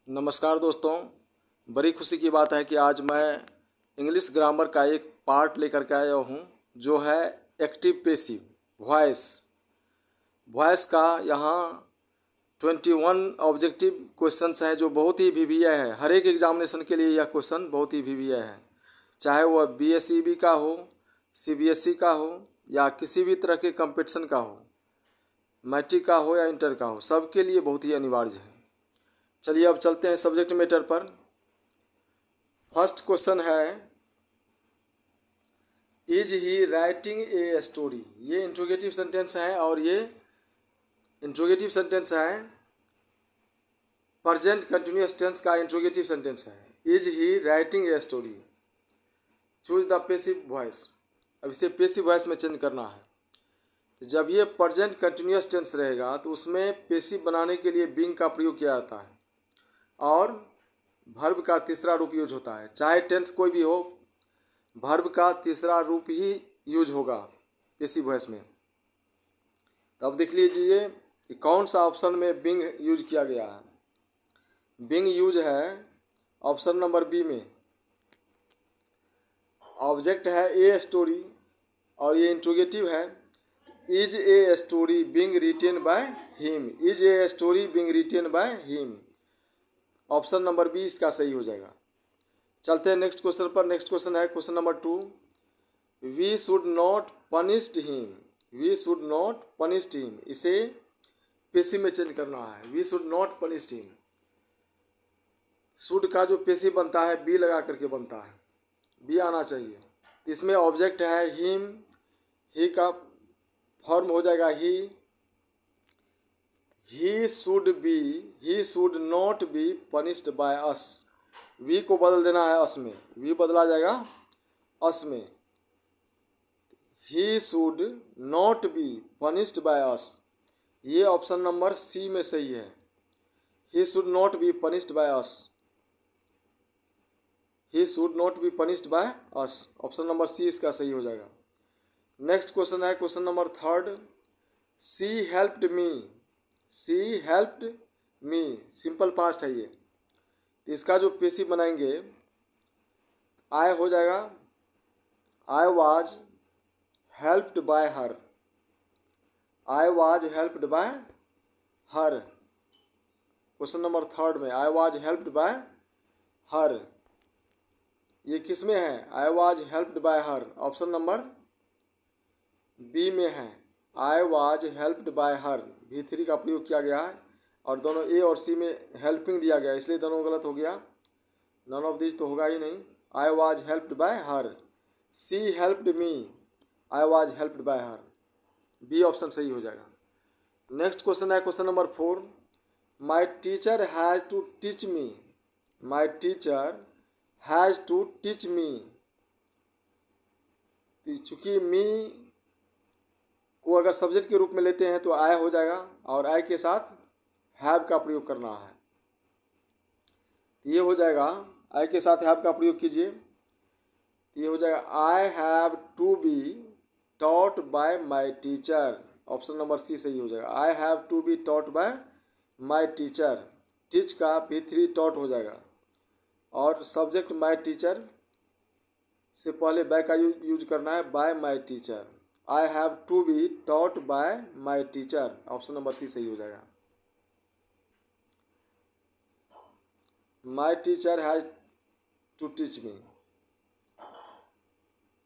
नमस्कार दोस्तों। बड़ी खुशी की बात है कि आज मैं इंग्लिश ग्रामर का एक पार्ट लेकर के आया हूँ जो है एक्टिव पेसिव वॉइस। वॉइस का यहाँ 21 ऑब्जेक्टिव क्वेश्चंस हैं जो बहुत ही वीवीआई है। हर एक एग्जामिनेशन के लिए यह क्वेश्चन बहुत ही वीवीआई है, चाहे वह बीएसईबी का हो, सीबीएसई का हो या किसी भी तरह के कंपटीशन का हो, मैट्रिक का हो या इंटर का हो, सबके लिए बहुत ही अनिवार्य है। चलिए अब चलते हैं सब्जेक्ट मैटर पर। फर्स्ट क्वेश्चन है, is he writing a story. ये इंट्रोगेटिव सेंटेंस है और ये इंट्रोगेटिव सेंटेंस है, प्रेजेंट कंटिन्यूअस टेंस का इंट्रोगेटिव सेंटेंस है। Is he writing a story, choose the passive voice. अब इसे पेसिव वॉइस में चेंज करना है। तो जब ये प्रेजेंट कंटिन्यूअस टेंस रहेगा तो उसमें पेसिव बनाने के लिए बीइंग का प्रयोग किया जाता है और वर्ब का तीसरा रूप यूज होता है। चाहे टेंस कोई भी हो, वर्ब का तीसरा रूप ही यूज होगा पेसिव वॉइस में। तो अब देख लीजिए कि कौन सा ऑप्शन में बीइंग यूज किया गया है। बीइंग यूज है ऑप्शन नंबर बी में। ऑब्जेक्ट है ए स्टोरी और ये इंट्रोगेटिव है। Is a story being written by him. Is a story being written by him. Option number B इसका सही हो जाएगा। चलते हैं नेक्स्ट क्वेश्चन पर। नेक्स्ट क्वेश्चन है question number 2। We should not punished him. We should not punished him, इसे passive में चेंज करना है। We should not punished him. Should का जो पेसिव बनता है बी लगा करके बनता है, बी आना चाहिए। इसमें ऑब्जेक्ट है हिम, ही का फॉर्म हो जाएगा ही। He should not be punished by us. We को बदल देना है अस में, वी बदला जाएगा अस में। He should not be punished by us, ये ऑप्शन नंबर सी में सही है। He should not be punished by us. He should not be punished by us, option number C इसका सही हो जाएगा। नेक्स्ट क्वेश्चन है question number 3। She helped me. She helped me, simple past है ये। इसका जो पेसिव बनाएंगे, आई हो जाएगा I was helped by her. I was helped by her, question number 3 में I was helped by her. ये किस में है? I was helped by her, option number B में है। I was helped by her, V3 का प्रयोग किया गया है और दोनों ए और सी में हेल्पिंग दिया गया, इसलिए दोनों गलत हो गया। नन ऑफ दिस तो होगा ही नहीं। I was helped by her, she helped me, I was helped by her, B option सही हो जाएगा। नेक्स्ट क्वेश्चन है question number 4। My teacher has to teach me. My teacher has to teach me, चूँकि me को अगर subject के रूप में लेते हैं तो आई हो जाएगा और आई के साथ हैव का प्रयोग करना है। ये हो जाएगा, आई के साथ हैव का प्रयोग कीजिए, ये हो जाएगा I have to be taught by my teacher, option number C सही हो जाएगा। I have to be taught by my teacher, teach का V3 टॉट हो जाएगा और सब्जेक्ट माई टीचर से पहले बाय का यूज करना है, by my teacher. I have to be taught by my teacher, option number C सही हो जाएगा। My teacher has to teach me,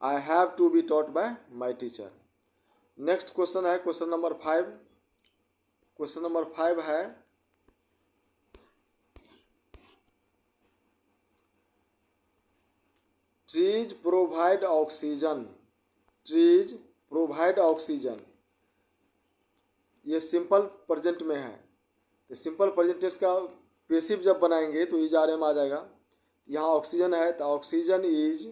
I have to be taught by my teacher. Next question है question number 5। Question number 5 है, trees provide oxygen. Trees provide oxygen, ये simple present में है। तो simple present tense का passive जब बनाएंगे तो इज आर एम आ जाएगा। यहाँ ऑक्सीजन है तो oxygen is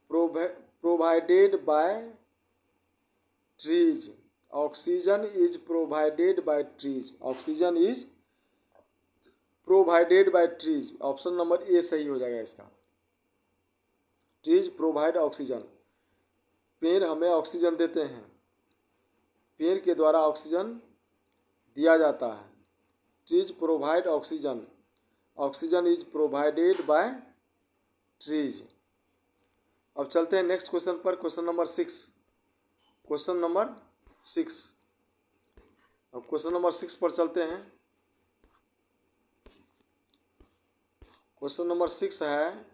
provided by trees. Oxygen is provided by trees, oxygen is provided by trees, option number A सही हो जाएगा इसका। ट्रीज प्रोवाइड ऑक्सीजन, पेड़ हमें ऑक्सीजन देते हैं, पेड़ के द्वारा ऑक्सीजन दिया जाता है। Trees provide oxygen, oxygen is provided by trees. अब चलते हैं नेक्स्ट क्वेश्चन पर, क्वेश्चन नंबर 6। क्वेश्चन नंबर 6, अब क्वेश्चन नंबर 6 पर चलते हैं। क्वेश्चन नंबर 6 है,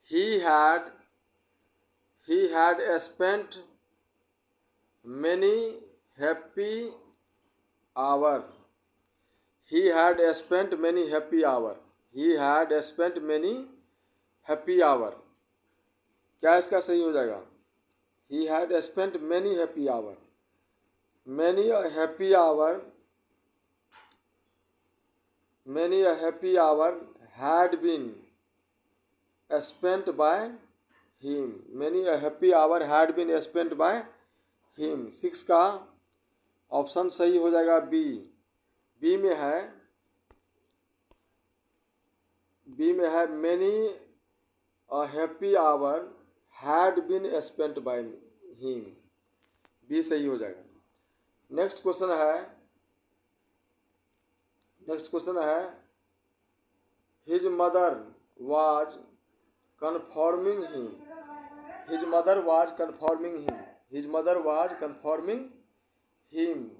he had spent many happy hour he had spent many happy hour he had spent many happy hour। क्या इसका सही हो जाएगा? he had spent many happy hour, many a happy hour, many a happy hour had been spent by him, many a happy hour had been spent by him। 6 का option सही हो जाएगा B. B में है many a happy hour had been spent by him, B सही हो जाएगा। Next question है his mother was confirming him, his mother was confirming him, his mother was confirming him।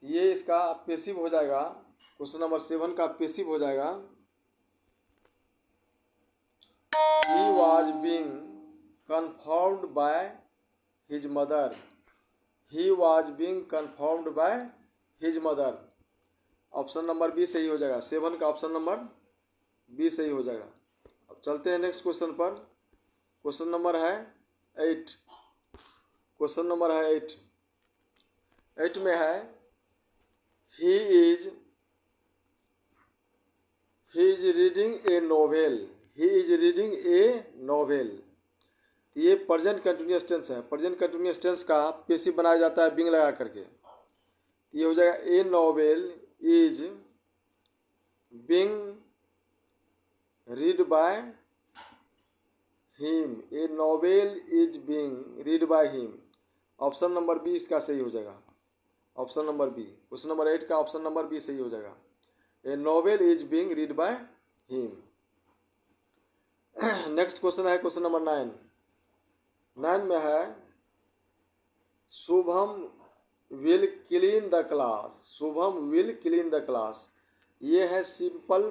ये इसका पेसिव हो जाएगा, क्वेश्चन नंबर 7 का पेसिव हो जाएगा। he was being confirmed by his mother, he was being confirmed by his mother। Option number B सही हो जाएगा, 7 का ऑप्शन नंबर बी सही हो जाएगा। अब चलते हैं नेक्स्ट क्वेश्चन पर। क्वेश्चन नंबर है 8। क्वेश्चन नंबर है 8। 8 में है he is reading a novel, he is reading a novel। ये प्रेजेंट कंटिन्यूअस टेंस है। प्रेजेंट कंटिन्यूअस टेंस का पेसिव बनाया जाता है बिंग लगा करके। ये हो जाएगा a novel is being read by him, a novel is being read by him. Option number B इसका सही हो जाएगा, option number B. Question number 8 का ऑप्शन नंबर बी सही हो जाएगा, a novel is being read by him. Next question है question number 9। 9 में है Shubham will clean the class, Shubham will clean the class. ये है simple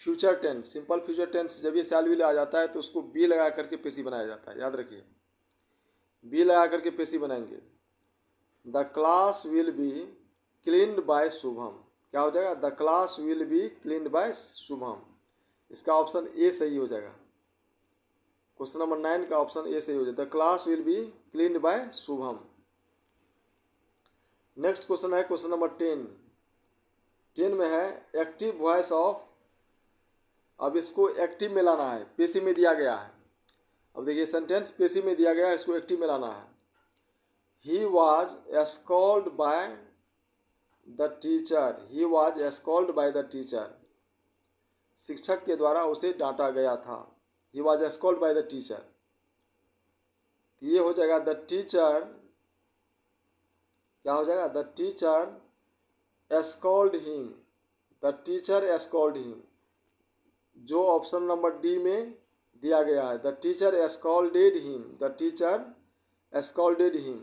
future tense. Simple future tense जब ये शैल विल आ जाता है तो उसको बी लगा करके पेशी बनाया जाता है, याद रखिए, बी लगा करके पेशी बनाएंगे। The class will be cleaned by Shubham, क्या हो जाएगा? The class will be cleaned by Shubham. इसका ऑप्शन ए सही हो जाएगा। क्वेश्चन नंबर 9 का ऑप्शन ए सही हो जाएगा, the class will be cleaned by Shubham. Next question है क्वेश्चन नंबर 10। 10 में है एक्टिव वॉइस ऑफ। अब इसको एक्टिव में लाना है, पेशी में दिया गया है। अब देखिए सेंटेंस पेशी में दिया गया है, इसको एक्टिव में लाना है। He was scolded by the teacher, he was scolded by the teacher. शिक्षक के द्वारा उसे डांटा गया था। He was scolded by the teacher. ये हो जाएगा द टीचर, क्या हो जाएगा? The teacher scolded him, the teacher scolded him, जो ऑप्शन नंबर डी में दिया गया है। The teacher scolded him, the teacher scolded him.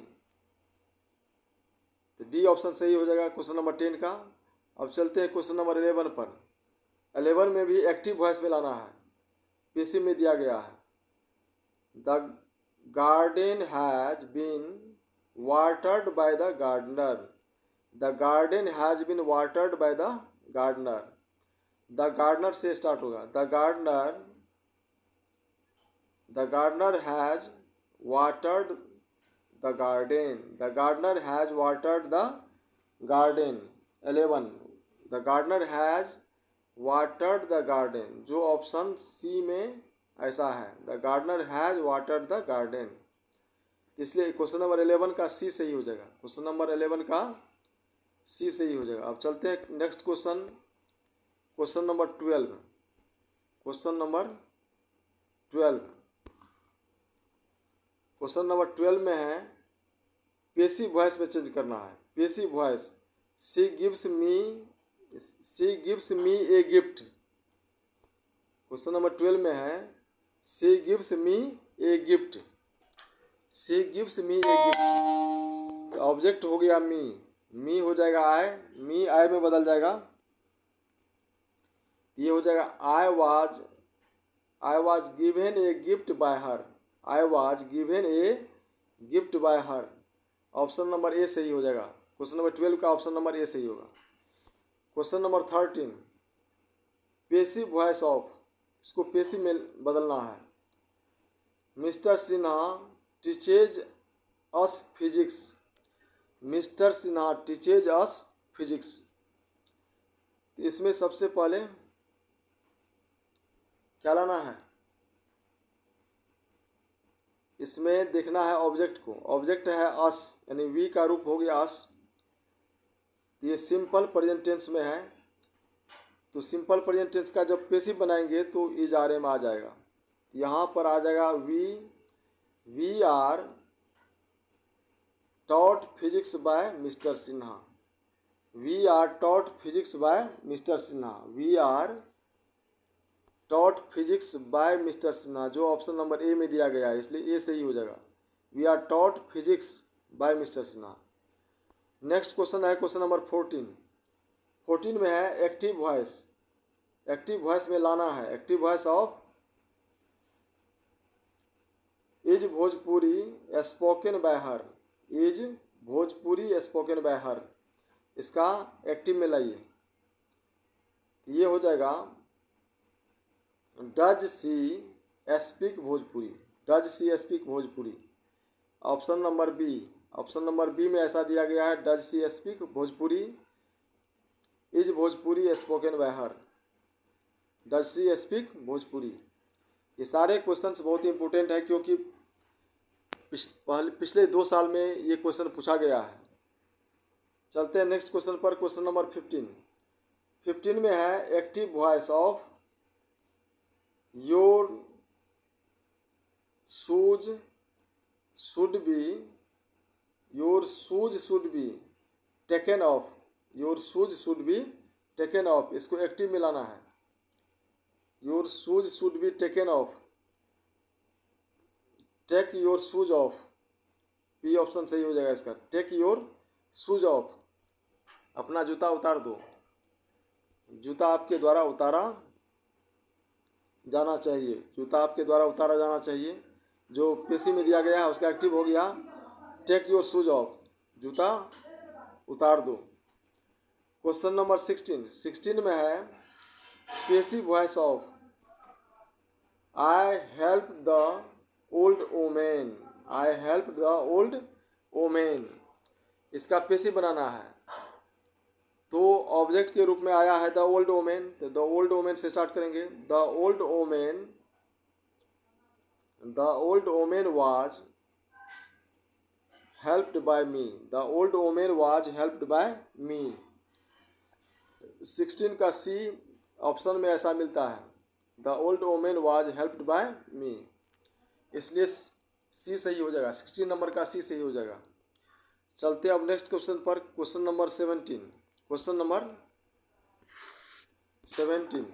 तो डी ऑप्शन सही हो जाएगा क्वेश्चन नंबर 10 का। अब चलते हैं क्वेश्चन नंबर 11 पर। 11 में भी एक्टिव वॉइस में लाना है, पेशी में दिया गया है। The garden has been watered by the gardener, the garden has been watered by the gardener. The gardener से स्टार्ट होगा। The gardener has watered the garden, the gardener has watered the garden. 11 the gardener has watered the garden, जो option C में ऐसा है, the gardener has watered the garden. इसलिए question number 11 का सी सही हो जाएगा, क्वेश्चन नंबर 11 का सी सही हो जाएगा। अब चलते हैं next question, question number 12। Question number 12, question number 12 में है पेसिव वॉइस में चेंज करना है। Passive voice, she gives me a gift. Question number 12 में है she gives me a gift. She gives me a gift, object हो गया मी हो जाएगा आई, मी आई में बदल जाएगा। ये हो जाएगा I was given a gift bye her. I was given a gift bye her. Option number A सही हो जाएगा। क्वेश्चन नंबर 12 का ऑप्शन नंबर ए सही होगा। Question number 13, passive voice of, इसको पेसिव में बदलना है। मिस्टर सिन्हा टीचेज अस फिजिक्स। मिस्टर सिन्हा टीचेज अस फिजिक्स। इसमें सबसे पहले क्या लाना है, इसमें देखना है ऑब्जेक्ट को। ऑब्जेक्ट है अस, यानी वी का रूप हो गया अस। ये सिंपल प्रेजेंट टेंस में है, तो सिंपल प्रेजेंट टेंस का जब पेसिव बनाएंगे तो इज आर एम आ जाएगा। यहाँ पर आ जाएगा we are taught physics by mister Sinha. We are taught physics by mister Sinha. We are taught physics by mister Sinha, जो ऑप्शन नंबर ए में दिया गया है, इसलिए ए सही हो जाएगा। We are taught physics by mister Sinha. Next question है क्वेश्चन नंबर 14। 14 में है एक्टिव वॉइस। एक्टिव वॉइस में लाना है active voice of is Bhojpuri spoken by her. Is Bhojpuri spoken by her, इसका एक्टिव में लाइए। ये हो जाएगा does she speak Bhojpuri. Does she speak Bhojpuri, option number B. Option number B में ऐसा दिया गया है does she speak Bhojpuri, is Bhojpuri spoken by her. Does she speak Bhojpuri. ये सारे क्वेश्चंस बहुत ही इंपॉर्टेंट है, क्योंकि पिछले 2 साल में ये क्वेश्चन पूछा गया है। चलते हैं नेक्स्ट क्वेश्चन पर। Question number 15। 15 में है active voice of your shoes should be taken off. Your shoes should be taken off, इसको एक्टिव में लाना है। Your shoes should be taken off. Take your shoes off, B option सही हो जाएगा इसका। टेक योर शूज ऑफ, अपना जूता उतार दो। जूता आपके द्वारा उतारा जाना चाहिए। जूता आपके द्वारा उतारा जाना चाहिए, जो पेशी में दिया गया है उसका एक्टिव हो गया टेक योर शूज ऑफ, जूता उतार दो। क्वेश्चन नंबर 16 में है passive voice of I help the old woman. I help the old woman, इसका पेसिव बनाना है। तो ऑब्जेक्ट के रूप में आया है द ओल्ड ओमेन, तो द ओल्ड ओमेन से स्टार्ट करेंगे। The old woman was helped by me. The old woman was helped by me. 16 का सी ऑप्शन में ऐसा मिलता है, the old woman was helped by me, इसलिए सी सही हो जाएगा। 16 नंबर का सी सही हो जाएगा। चलते अब नेक्स्ट क्वेश्चन पर। Question number 17। Question number 17।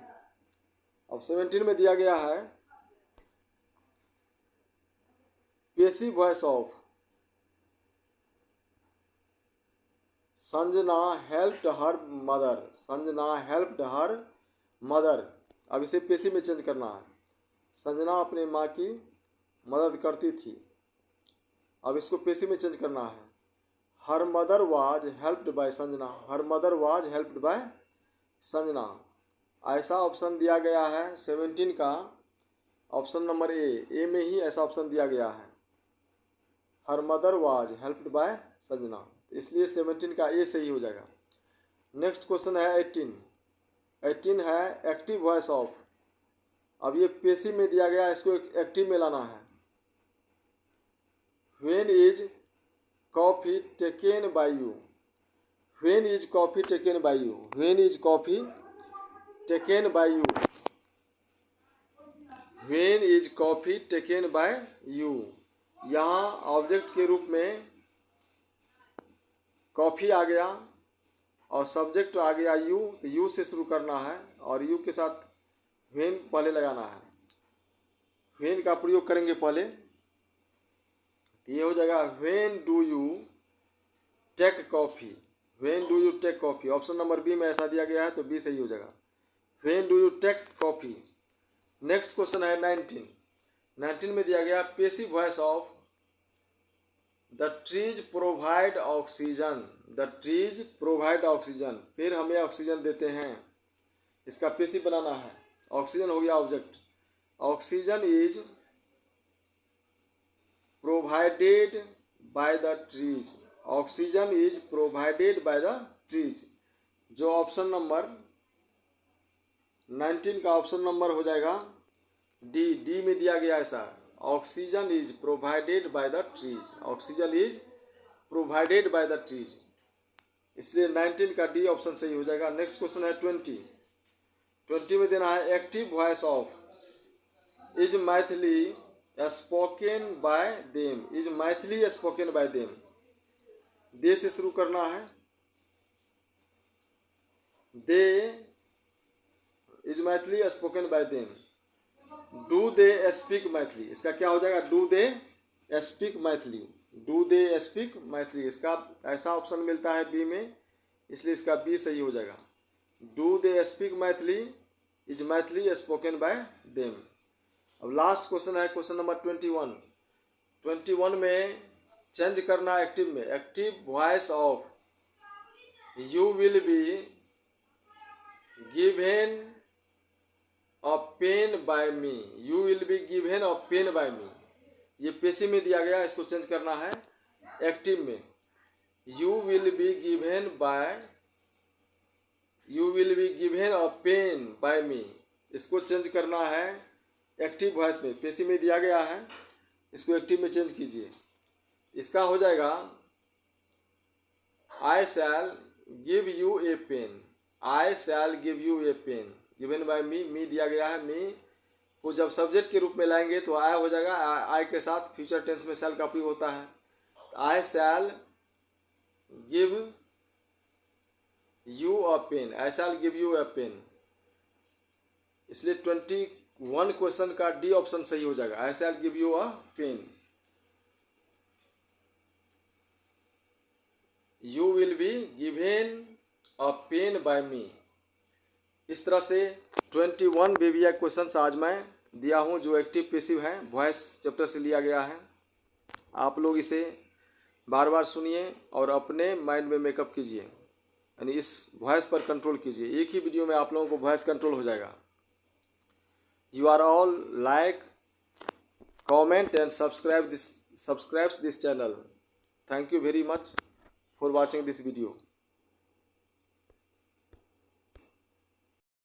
अब 17 में दिया गया है passive voice of Sanjana helped her mother. Sanjana helped her mother, अब इसे पेसिव में चेंज करना है। संजना अपनी माँ की मदद करती थी, अब इसको पेसिव में चेंज करना है। Her mother was helped bye Sanjana. Her mother was helped bye Sanjana, ऐसा ऑप्शन दिया गया है 17 का ऑप्शन नंबर ए में ही ऐसा ऑप्शन दिया गया है, her mother was helped bye Sanjana, इसलिए 17 का ए सही हो जाएगा। नेक्स्ट क्वेश्चन है 18। 18 है एक्टिव वॉइस ऑफ। अब ये पेसिव में दिया गया है, इसको एक्टिव में लाना है। When is coffee taken by you. When is coffee taken by you. When is coffee taken by you. When is coffee taken by you, यहाँ ऑब्जेक्ट के रूप में कॉफ़ी आ गया और सब्जेक्ट आ गया यू, तो यू से शुरू करना है और यू के साथ व्हेन पहले लगाना है। व्हेन का प्रयोग करेंगे पहले, तो ये हो जाएगा when do you take coffee. When do you take coffee, option number B में ऐसा दिया गया है तो बी सही हो जाएगा। When do you take coffee. Next question है 19 में दिया गया passive voice of the trees provide oxygen. The trees provide oxygen, फिर हमें ऑक्सीजन देते हैं, इसका पेसिव बनाना है। ऑक्सीजन हो गया object, oxygen is provided by the trees. Oxygen is provided by the trees, जो ऑप्शन नंबर 19 का ऑप्शन नंबर हो जाएगा डी। डी में दिया गया ऐसा, oxygen is provided by the trees. Oxygen is provided by the trees, इसलिए 19 का डी ऑप्शन सही हो जाएगा। नेक्स्ट क्वेश्चन है 20 में देना है active voice of is Maithili spoken by them. Is Maithili spoken by them, they से शुरू करना है। They is Maithili spoken by them. Do they speak Maithili, इसका क्या हो जाएगा, do they speak Maithili. Do they speak Maithili, इसका ऐसा ऑप्शन मिलता है बी में, इसलिए इसका बी सही हो जाएगा। Do they speak Maithili is Maithili spoken by them. अब लास्ट क्वेश्चन है क्वेश्चन नंबर 21 में चेंज करना एक्टिव में। Active voice of you will be given a pen by me. You will be given a pen by me, ये पेशी में दिया गया, इसको चेंज करना है एक्टिव में। You will be given a pen by me, इसको चेंज करना है एक्टिव वॉइस में। पेशी में दिया गया है, इसको एक्टिव में चेंज कीजिए। इसका हो जाएगा I shall give you a pen. I shall give you a pen, given by me. Me दिया गया है, मी को जब सब्जेक्ट के रूप में लाएंगे तो आई हो जाएगा। आई के साथ फ्यूचर टेंस में शैल का प्रयोग होता है। I shall give you a pen, I shall give you a pen, इसलिए 21 क्वेश्चन का डी ऑप्शन सही हो जाएगा। I shall give you a pen. You will be given a pen by me. इस तरह से 21 बेबिया क्वेश्चंस आज मैं दिया हूँ जो एक्टिव पेसिव है, वॉइस चैप्टर से लिया गया है। आप लोग इसे बार बार सुनिए और अपने माइंड में मेकअप कीजिए, यानी इस वॉइस पर कंट्रोल कीजिए। एक ही वीडियो में आप लोगों को वॉइस कंट्रोल हो जाएगा। You are all like, comment and subscribe this channel. Thank you very much for watching this video.